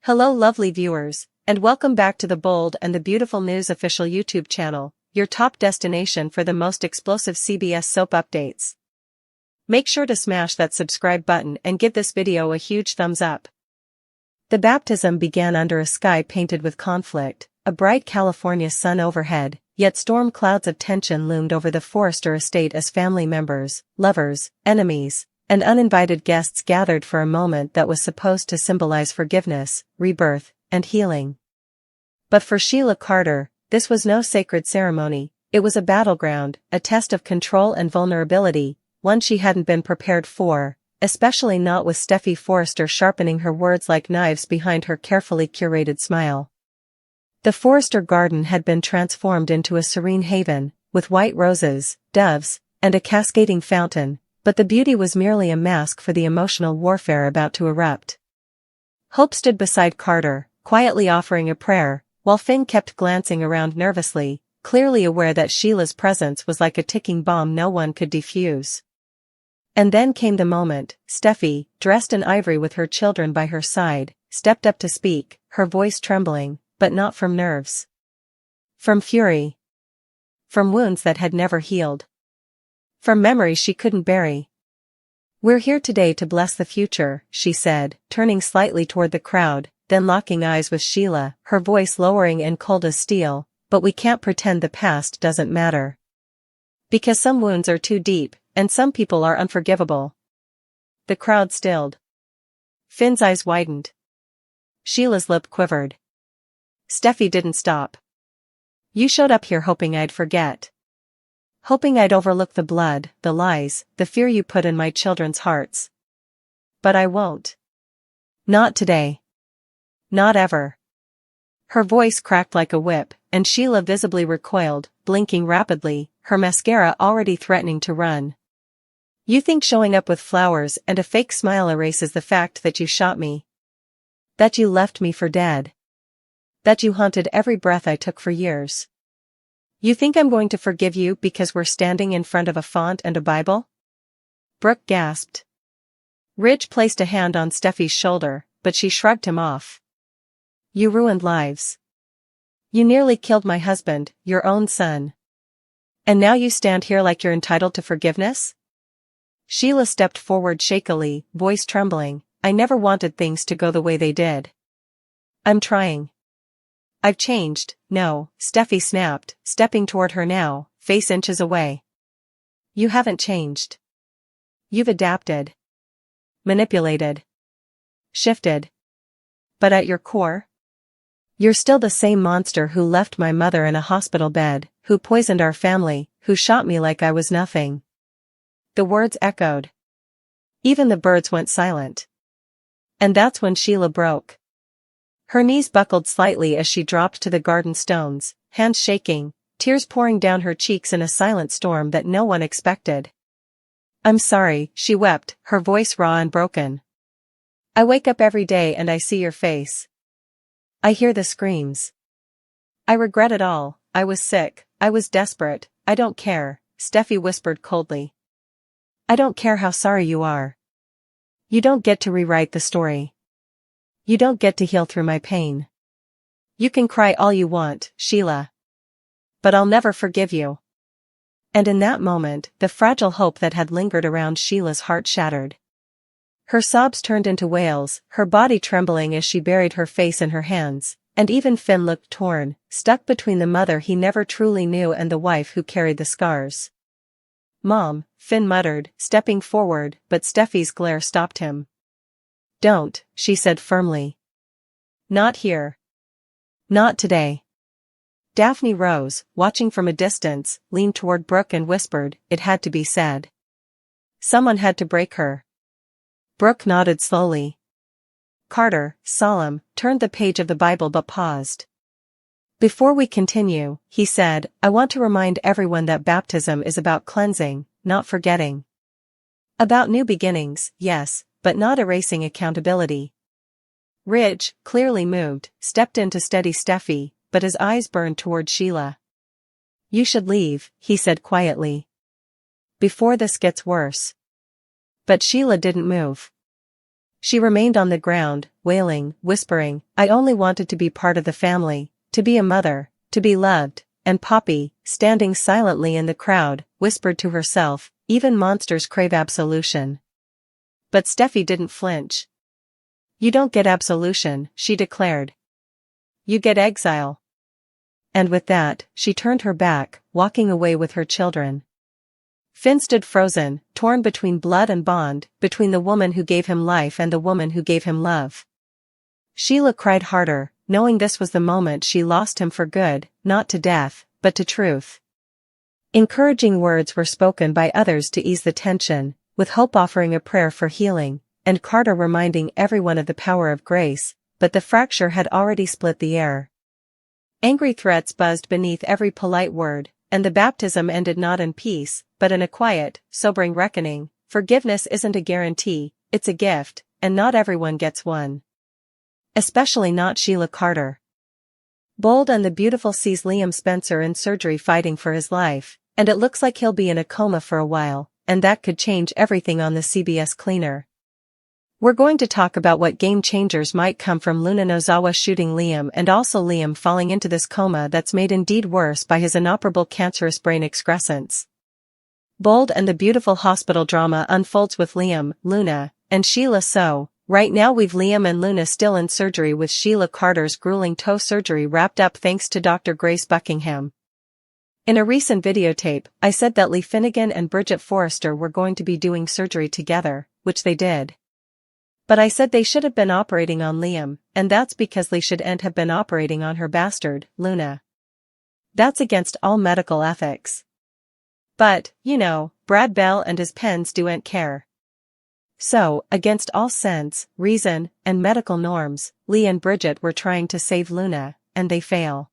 Hello lovely viewers, and welcome back to the Bold and the Beautiful News official YouTube channel, your top destination for the most explosive CBS soap updates. Make sure to smash that subscribe button and give this video a huge thumbs up. The baptism began under a sky painted with conflict, a bright California sun overhead, yet storm clouds of tension loomed over the Forrester estate as family members, lovers, enemies, and uninvited guests gathered for a moment that was supposed to symbolize forgiveness, rebirth, and healing. But for Sheila Carter, this was no sacred ceremony. It was a battleground, a test of control and vulnerability, one she hadn't been prepared for, especially not with Steffy Forrester sharpening her words like knives behind her carefully curated smile. The Forrester garden had been transformed into a serene haven, with white roses, doves, and a cascading fountain, but the beauty was merely a mask for the emotional warfare about to erupt. Hope stood beside Carter, quietly offering a prayer, while Finn kept glancing around nervously, clearly aware that Sheila's presence was like a ticking bomb no one could defuse. And then came the moment. Steffy, dressed in ivory with her children by her side, stepped up to speak, her voice trembling, but not from nerves. From fury. From wounds that had never healed. From memories she couldn't bury. "We're here today to bless the future," she said, turning slightly toward the crowd, then locking eyes with Sheila, her voice lowering and cold as steel, "But we can't pretend the past doesn't matter. Because some wounds are too deep, and some people are unforgivable." The crowd stilled. Finn's eyes widened. Sheila's lip quivered. Steffy didn't stop. "You showed up here hoping I'd forget. Hoping I'd overlook the blood, the lies, the fear you put in my children's hearts. But I won't. Not today. Not ever." Her voice cracked like a whip, and Sheila visibly recoiled, blinking rapidly, her mascara already threatening to run. "You think showing up with flowers and a fake smile erases the fact that you shot me? That you left me for dead? That you haunted every breath I took for years? You think I'm going to forgive you because we're standing in front of a font and a Bible?" Brooke gasped. Ridge placed a hand on Steffy's shoulder, but she shrugged him off. "You ruined lives. You nearly killed my husband, your own son. And now you stand here like you're entitled to forgiveness?" Sheila stepped forward shakily, voice trembling. "I never wanted things to go the way they did. I'm trying. I've changed." "No," Steffy snapped, stepping toward her now, face inches away. "You haven't changed. You've adapted. Manipulated. Shifted. But at your core, you're still the same monster who left my mother in a hospital bed, who poisoned our family, who shot me like I was nothing." The words echoed. Even the birds went silent. And that's when Sheila broke. Her knees buckled slightly as she dropped to the garden stones, hands shaking, tears pouring down her cheeks in a silent storm that no one expected. "I'm sorry," she wept, her voice raw and broken. "I wake up every day and I see your face. I hear the screams. I regret it all. I was sick, I was desperate, I don't care," Steffy whispered coldly. "I don't care how sorry you are. You don't get to rewrite the story. You don't get to heal through my pain. You can cry all you want, Sheila. But I'll never forgive you." And in that moment, the fragile hope that had lingered around Sheila's heart shattered. Her sobs turned into wails, her body trembling as she buried her face in her hands, and even Finn looked torn, stuck between the mother he never truly knew and the wife who carried the scars. "Mom," Finn muttered, stepping forward, but Steffy's glare stopped him. "Don't," she said firmly. "Not here. Not today." Daphne rose, watching from a distance, leaned toward Brooke and whispered, "It had to be said. Someone had to break her." Brooke nodded slowly. Carter, solemn, turned the page of the Bible but paused. "Before we continue," he said, "I want to remind everyone that baptism is about cleansing, not forgetting. About new beginnings, yes, but not erasing accountability." Ridge, clearly moved, stepped in to steady Steffy, but his eyes burned toward Sheila. "You should leave," he said quietly. "Before this gets worse." But Sheila didn't move. She remained on the ground, wailing, whispering, "I only wanted to be part of the family, to be a mother, to be loved," and Poppy, standing silently in the crowd, whispered to herself, "Even monsters crave absolution." But Steffy didn't flinch. "You don't get absolution," she declared. "You get exile." And with that, she turned her back, walking away with her children. Finn stood frozen, torn between blood and bond, between the woman who gave him life and the woman who gave him love. Sheila cried harder, knowing this was the moment she lost him for good, not to death, but to truth. Encouraging words were spoken by others to ease the tension, with Hope offering a prayer for healing, and Carter reminding everyone of the power of grace, but the fracture had already split the air. Angry threats buzzed beneath every polite word, and the baptism ended not in peace, but in a quiet, sobering reckoning. Forgiveness isn't a guarantee, it's a gift, and not everyone gets one. Especially not Sheila Carter. Bold and the Beautiful sees Liam Spencer in surgery fighting for his life, and it looks like he'll be in a coma for a while, and that could change everything on the CBS cleaner. We're going to talk about what game changers might come from Luna Nozawa shooting Liam and also Liam falling into this coma that's made indeed worse by his inoperable cancerous brain excrescence. Bold and the Beautiful hospital drama unfolds with Liam, Luna, and Sheila. So, right now we've Liam and Luna still in surgery with Sheila Carter's grueling toe surgery wrapped up thanks to Dr. Grace Buckingham. In a recent videotape, I said that Lee Finnegan and Bridget Forrester were going to be doing surgery together, which they did. But I said they should have been operating on Liam, and that's because Lee shouldn't have been operating on her bastard, Luna. That's against all medical ethics. But, you know, Brad Bell and his pens don't care. So, against all sense, reason, and medical norms, Lee and Bridget were trying to save Luna, and they fail.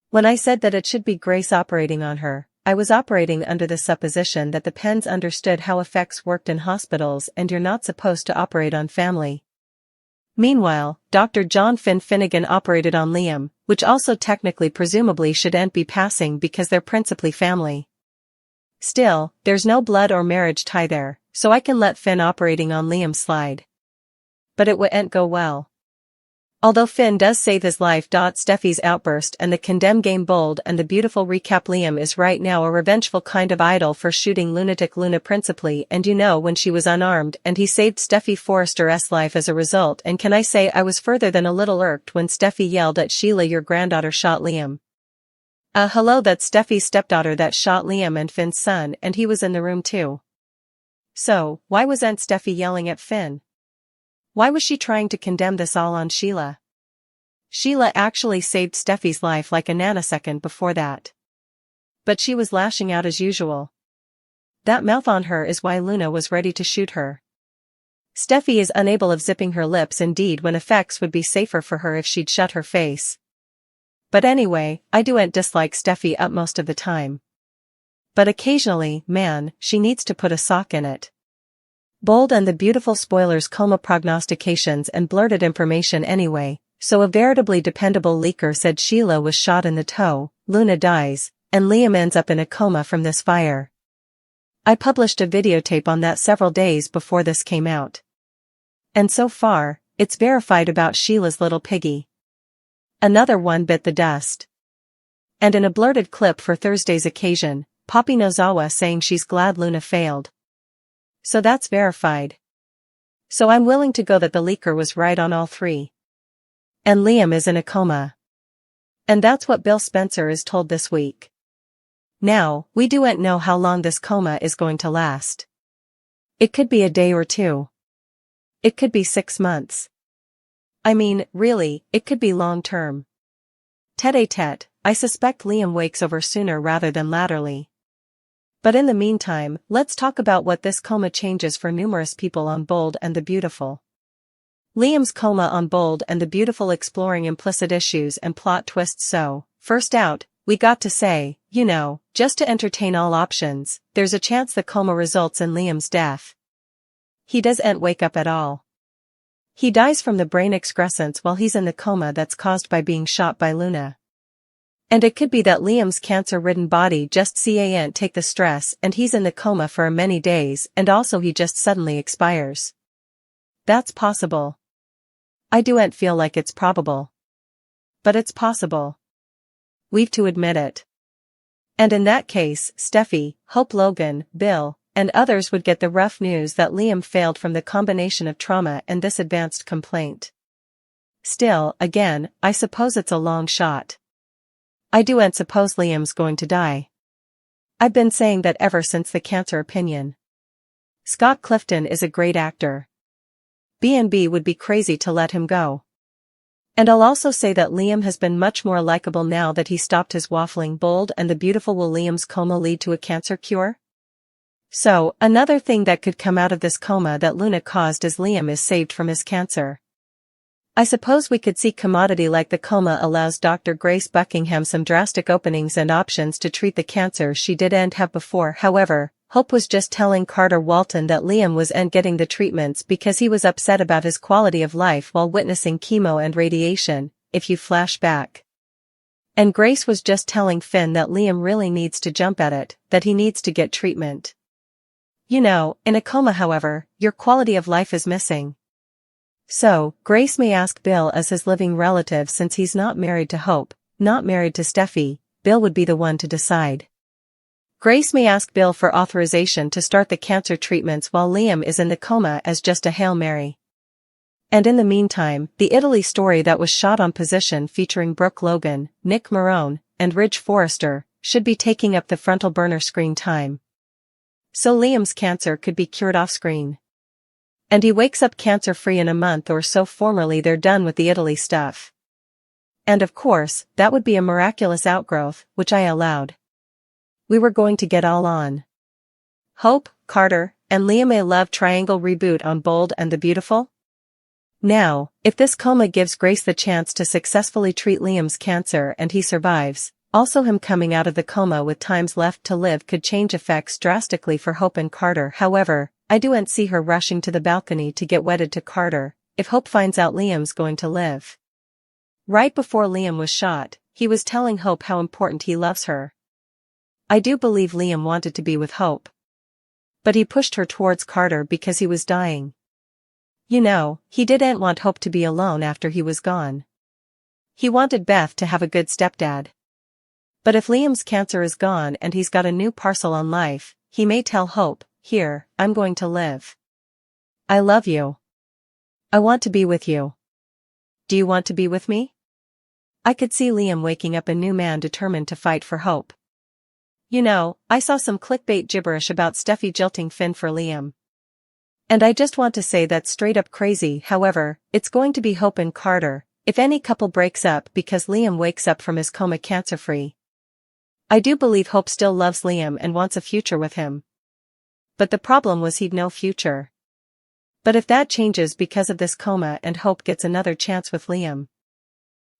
When I said that it should be Grace operating on her, I was operating under the supposition that the Penns understood how effects worked in hospitals and you're not supposed to operate on family. Meanwhile, Dr. John Finn Finnegan operated on Liam, which also technically presumably shouldn't be passing because they're principally family. Still, there's no blood or marriage tie there, so I can let Finn operating on Liam slide. But it wouldn't go well. Although Finn does save his life. Steffy's outburst and the condemn game Bold and the Beautiful recap. Liam is right now a revengeful kind of idol for shooting lunatic Luna principally, and you know, when she was unarmed, and he saved Steffy Forrester's life as a result. And can I say I was further than a little irked when Steffy yelled at Sheila, "Your granddaughter shot Liam." Hello, that's Steffy's stepdaughter that shot Liam and Finn's son, and he was in the room too. So, why wasn't Steffy yelling at Finn? Why was she trying to condemn this all on Sheila? Sheila actually saved Steffy's life like a nanosecond before that. But she was lashing out as usual. That mouth on her is why Luna was ready to shoot her. Steffy is unable of zipping her lips, indeed, when effects would be safer for her if she'd shut her face. But anyway, I don't dislike Steffy up most of the time. But occasionally, man, she needs to put a sock in it. Bold and the Beautiful spoilers coma prognostications and blurted information anyway, so a veritably dependable leaker said Sheila was shot in the toe, Luna dies, and Liam ends up in a coma from this fire. I published a videotape on that several days before this came out. And so far, it's verified about Sheila's little piggy. Another one bit the dust. And in a blurted clip for Thursday's occasion, Poppy Nozawa saying she's glad Luna failed. So that's verified. So I'm willing to go that the leaker was right on all three. And Liam is in a coma. And that's what Bill Spencer is told this week. Now, we don't know how long this coma is going to last. It could be a day or two. It could be 6 months. I mean, really, it could be long-term. Tête-à-tête, I suspect Liam wakes over sooner rather than laterally. But in the meantime, let's talk about what this coma changes for numerous people on Bold and the Beautiful. Liam's coma on Bold and the Beautiful, exploring implicit issues and plot twists. So, first out, we got to say, you know, just to entertain all options, there's a chance the coma results in Liam's death. He doesn't wake up at all. He dies from the brain excrescence while he's in the coma that's caused by being shot by Luna. And it could be that Liam's cancer-ridden body just can't take the stress and he's in the coma for many days, and also he just suddenly expires. That's possible. I don't feel like it's probable. But it's possible. We've to admit it. And in that case, Steffi, Hope, Logan, Bill, and others would get the rough news that Liam failed from the combination of trauma and this advanced complaint. Still, again, I suppose it's a long shot. I don't suppose Liam's going to die. I've been saying that ever since the cancer opinion. Scott Clifton is a great actor. B&B would be crazy to let him go. And I'll also say that Liam has been much more likable now that he stopped his waffling. Bold and the Beautiful. Will Liam's coma lead to a cancer cure? So, another thing that could come out of this coma that Luna caused is Liam is saved from his cancer. I suppose we could see commodity like the coma allows Dr. Grace Buckingham some drastic openings and options to treat the cancer she didn't have before. However, Hope was just telling Carter Walton that Liam wasn't getting the treatments because he was upset about his quality of life while witnessing chemo and radiation, if you flash back. And Grace was just telling Finn that Liam really needs to jump at it, that he needs to get treatment. You know, in a coma however, your quality of life is missing. So, Grace may ask Bill as his living relative since he's not married to Hope, not married to Steffi. Bill would be the one to decide. Grace may ask Bill for authorization to start the cancer treatments while Liam is in the coma as just a Hail Mary. And in the meantime, the Italy story that was shot on position featuring Brooke Logan, Nick Marone, and Ridge Forrester, should be taking up the frontal burner screen time. So Liam's cancer could be cured off-screen. And he wakes up cancer-free in a month or so. Formerly they're done with the Italy stuff. And of course, that would be a miraculous outgrowth, which I allowed. We were going to get all on. Hope, Carter, and Liam a love triangle reboot on Bold and the Beautiful? Now, if this coma gives Grace the chance to successfully treat Liam's cancer and he survives, also him coming out of the coma with times left to live could change effects drastically for Hope and Carter. However, I don't see her rushing to the balcony to get wedded to Carter, if Hope finds out Liam's going to live. Right before Liam was shot, he was telling Hope how important he loves her. I do believe Liam wanted to be with Hope. But he pushed her towards Carter because he was dying. You know, he didn't want Hope to be alone after he was gone. He wanted Beth to have a good stepdad. But if Liam's cancer is gone and he's got a new parcel on life, he may tell Hope, "Here, I'm going to live. I love you. I want to be with you. Do you want to be with me?" I could see Liam waking up a new man determined to fight for Hope. You know, I saw some clickbait gibberish about Steffi jilting Finn for Liam. And I just want to say that's straight up crazy. However, it's going to be Hope and Carter, if any couple breaks up because Liam wakes up from his coma cancer-free. I do believe Hope still loves Liam and wants a future with him. But the problem was he'd no future. But if that changes because of this coma and Hope gets another chance with Liam,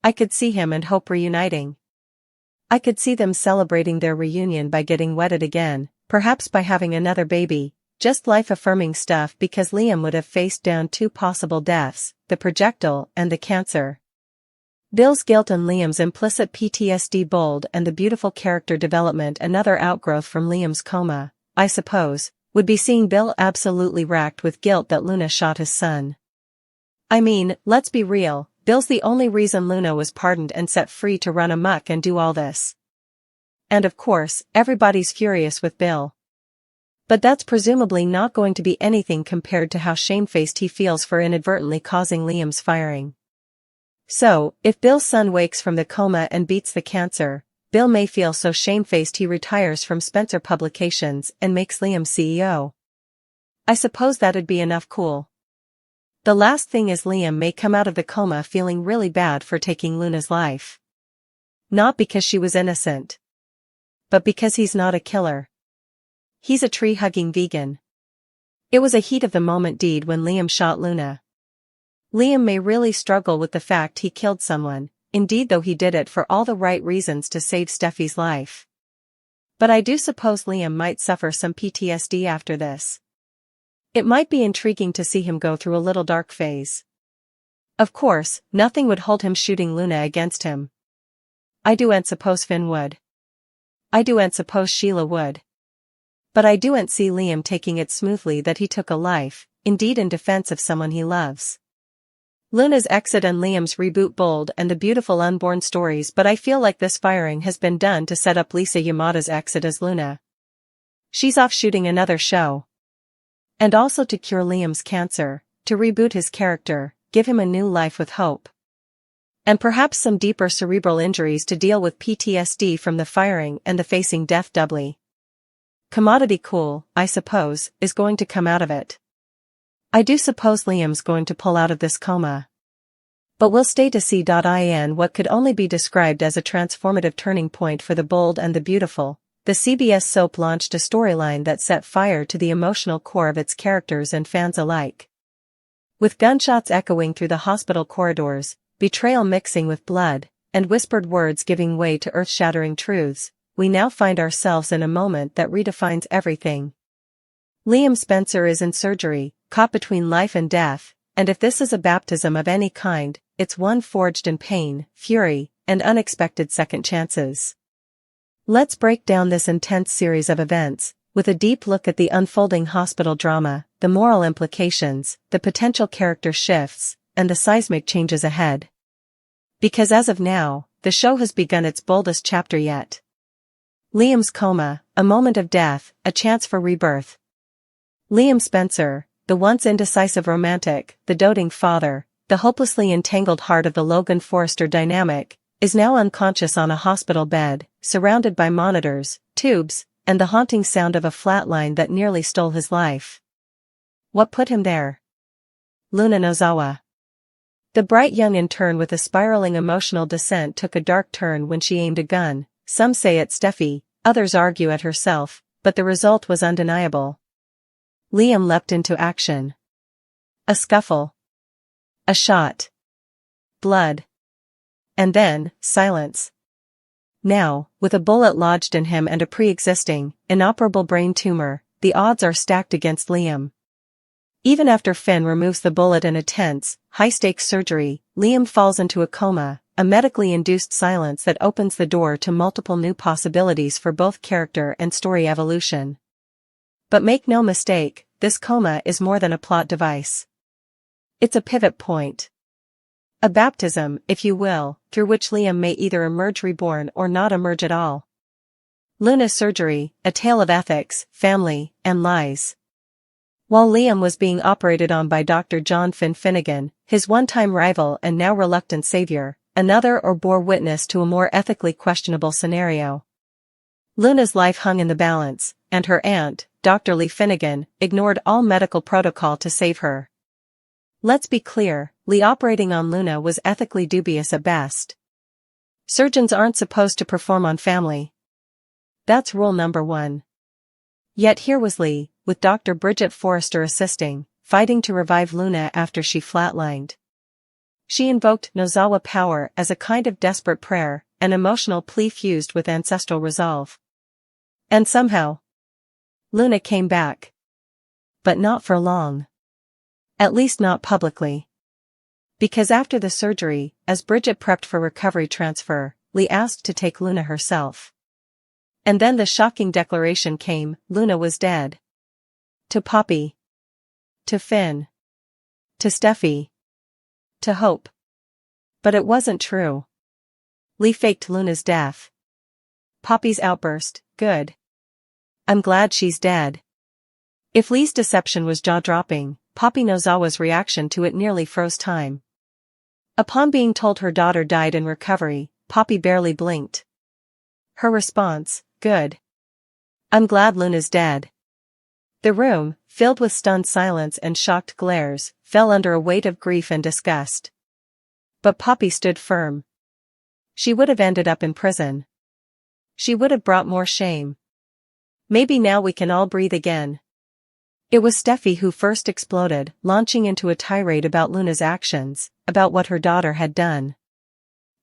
I could see him and Hope reuniting. I could see them celebrating their reunion by getting wedded again, perhaps by having another baby, just life-affirming stuff because Liam would have faced down two possible deaths, the projectile and the cancer. Bill's guilt and Liam's implicit PTSD. Bold and the Beautiful character development. Another outgrowth from Liam's coma, I suppose, would be seeing Bill absolutely racked with guilt that Luna shot his son. I mean, let's be real, Bill's the only reason Luna was pardoned and set free to run amok and do all this. And of course, everybody's furious with Bill. But that's presumably not going to be anything compared to how shamefaced he feels for inadvertently causing Liam's firing. So, if Bill's son wakes from the coma and beats the cancer, Bill may feel so shamefaced he retires from Spencer Publications and makes Liam CEO. I suppose that'd be enough cool. The last thing is Liam may come out of the coma feeling really bad for taking Luna's life. Not because she was innocent. But because he's not a killer. He's a tree-hugging vegan. It was a heat-of-the-moment deed when Liam shot Luna. Liam may really struggle with the fact he killed someone, indeed though he did it for all the right reasons to save Steffi's life. But I do suppose Liam might suffer some PTSD after this. It might be intriguing to see him go through a little dark phase. Of course, nothing would hold him shooting Luna against him. I don't suppose Finn would. I don't suppose Sheila would. But I don't see Liam taking it smoothly that he took a life, indeed in defense of someone he loves. Luna's exit and Liam's reboot Bold and the Beautiful unborn stories, but I feel like this firing has been done to set up Lisa Yamada's exit as Luna. She's off shooting another show. And also to cure Liam's cancer, to reboot his character, give him a new life with hope. And perhaps some deeper cerebral injuries to deal with PTSD from the firing and the facing death doubly. Commodity Cool, I suppose, is going to come out of it. I do suppose Liam's going to pull out of this coma. But we'll stay to see. In what could only be described as a transformative turning point for the Bold and the Beautiful, the CBS soap launched a storyline that set fire to the emotional core of its characters and fans alike. With gunshots echoing through the hospital corridors, betrayal mixing with blood, and whispered words giving way to earth-shattering truths, we now find ourselves in a moment that redefines everything. Liam Spencer is in surgery, caught between life and death, and if this is a baptism of any kind, it's one forged in pain, fury, and unexpected second chances. Let's break down this intense series of events, with a deep look at the unfolding hospital drama, the moral implications, the potential character shifts, and the seismic changes ahead. Because as of now, the show has begun its boldest chapter yet. Liam's coma, a moment of death, a chance for rebirth. Liam Spencer, the once indecisive romantic, the doting father, the hopelessly entangled heart of the Logan Forrester dynamic, is now unconscious on a hospital bed, surrounded by monitors, tubes, and the haunting sound of a flatline that nearly stole his life. What put him there? Luna Nozawa. The bright young intern with a spiraling emotional descent took a dark turn when she aimed a gun, some say at Steffy, others argue at herself, but the result was undeniable. Liam leapt into action. A scuffle. A shot. Blood. And then, silence. Now, with a bullet lodged in him and a pre-existing, inoperable brain tumor, the odds are stacked against Liam. Even after Finn removes the bullet in a tense, high-stakes surgery, Liam falls into a coma, a medically induced silence that opens the door to multiple new possibilities for both character and story evolution. But make no mistake, this coma is more than a plot device. It's a pivot point. A baptism, if you will, through which Liam may either emerge reborn or not emerge at all. Luna's surgery, a tale of ethics, family, and lies. While Liam was being operated on by Dr. John Finn Finnegan, his one-time rival and now reluctant savior, another or bore witness to a more ethically questionable scenario. Luna's life hung in the balance, and her aunt, Dr. Lee Finnegan, ignored all medical protocol to save her. Let's be clear, Lee operating on Luna was ethically dubious at best. Surgeons aren't supposed to perform on family. That's rule number 1. Yet here was Lee, with Dr. Bridget Forrester assisting, fighting to revive Luna after she flatlined. She invoked Nozawa power as a kind of desperate prayer, an emotional plea fused with ancestral resolve. And somehow, Luna came back. But not for long. At least not publicly. Because after the surgery, as Bridget prepped for recovery transfer, Lee asked to take Luna herself. And then the shocking declaration came, Luna was dead. To Poppy. To Finn. To Steffy. To Hope. But it wasn't true. Lee faked Luna's death. Poppy's outburst, good. I'm glad she's dead. If Lee's deception was jaw-dropping, Poppy Nozawa's reaction to it nearly froze time. Upon being told her daughter died in recovery, Poppy barely blinked. Her response, good. I'm glad Luna's dead. The room, filled with stunned silence and shocked glares, fell under a weight of grief and disgust. But Poppy stood firm. She would have ended up in prison. She would have brought more shame. Maybe now we can all breathe again. It was Steffi who first exploded, launching into a tirade about Luna's actions, about what her daughter had done.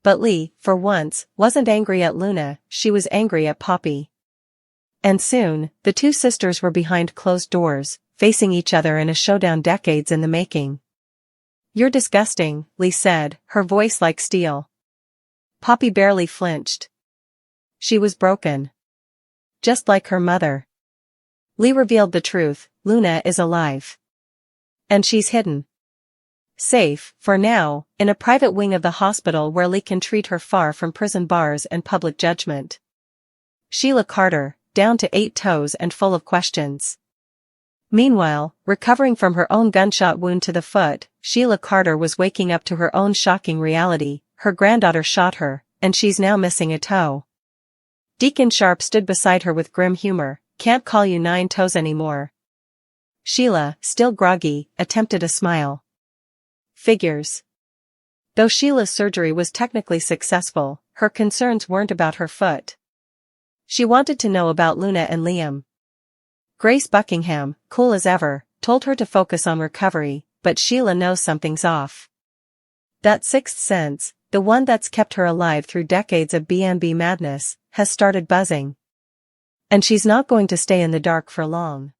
But Lee, for once, wasn't angry at Luna, she was angry at Poppy. And soon, the two sisters were behind closed doors, facing each other in a showdown decades in the making. You're disgusting, Lee said, her voice like steel. Poppy barely flinched. She was broken. Just like her mother. Lee revealed the truth, Luna is alive. And she's hidden. Safe, for now, in a private wing of the hospital where Lee can treat her far from prison bars and public judgment. Sheila Carter, down to 8 toes and full of questions. Meanwhile, recovering from her own gunshot wound to the foot, Sheila Carter was waking up to her own shocking reality. Her granddaughter shot her, and she's now missing a toe. Deacon Sharp stood beside her with grim humor. Can't call you 9 toes anymore. Sheila, still groggy, attempted a smile. Figures. Though Sheila's surgery was technically successful, her concerns weren't about her foot. She wanted to know about Luna and Liam. Grace Buckingham, cool as ever, told her to focus on recovery, but Sheila knows something's off. That sixth sense, the one that's kept her alive through decades of B&B madness, has started buzzing. And she's not going to stay in the dark for long.